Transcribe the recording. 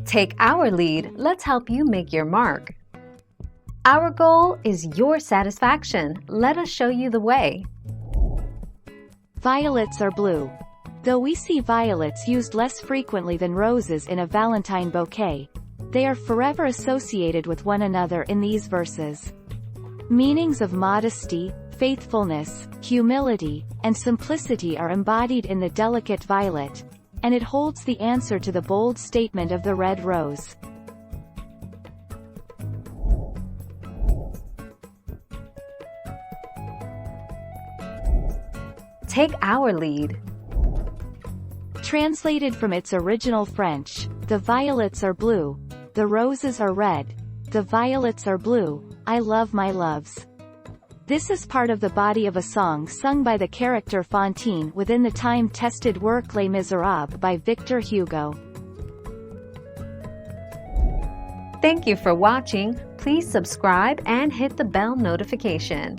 Take our lead, let's help you make your mark. Our goal is your satisfaction. Let us show you the way. Violets are blue. Though we see violets used less frequently than roses in a Valentine bouquet, they are forever associated with one another in these verses. Meanings of modesty, faithfulness, humility, and simplicity are embodied in the delicate violet, and it holds the answer to the bold statement of the red rose. Take our lead. Translated from its original French, the violets are blue, the roses are red, the violets are blue, I love my loves. This is part of the body of a song sung by the character Fantine within the time-tested work Les Miserables by Victor Hugo. Thank you for watching. Please subscribe and hit the bell notification.